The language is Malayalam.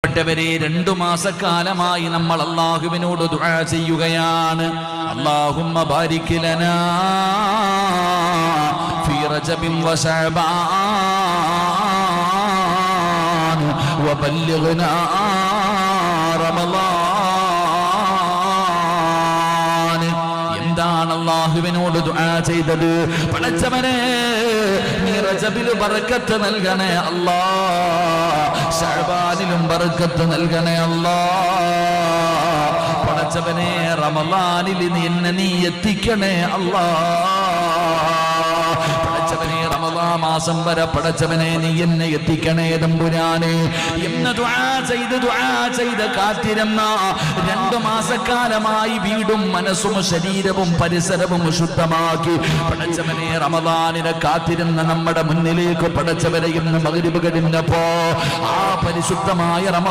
പ്പെട്ടവരെ 2 മാസക്കാലമായി നമ്മൾ അല്ലാഹുവിനോട് ദുആ ചെയ്യുകയാണ്. അല്ലാഹുമ്മ ബാരിക് ലനാ ഫീ റജബിൻ വ ശഅബാൻ വബല്ലിഗ്നാ റമളാൻ. എന്താണ് അല്ലാഹുവിനോട് ദുആ ചെയ്തത്? പടച്ചവനെ നീ റജബിൽ ബർക്കത്ത് നൽകണേ അല്ലാഹ്, ശഅബാനിലും ബർക്കത്ത് നൽകണേ അല്ലാഹ്. പടച്ചവനെ റമളാനിൽ നീ എത്തിക്കണേ അല്ലാഹ്. പടച്ചവനെ റമളാൻ മാസം വരെ പടച്ചവനെ നീ എന്നെ എത്തിക്കണേ തമ്പുരാനെ എന്ന് ദുആ ചെയ്ത് കാത്തിരുന്ന 2 മാസക്കാലമായി വീടും മനസ്സും ശരീരവും പരിസരവും ശുദ്ധമാക്കി പടച്ചവനെ റമളാനിനെ കാത്തിരുന്ന നമ്മുടെ മുന്നിലേക്ക് പടച്ചവനെ ഇന്ന് മഗ്രിബ് കഴിഞ്ഞപ്പോ ആ പരിശുദ്ധമായ റമളാൻ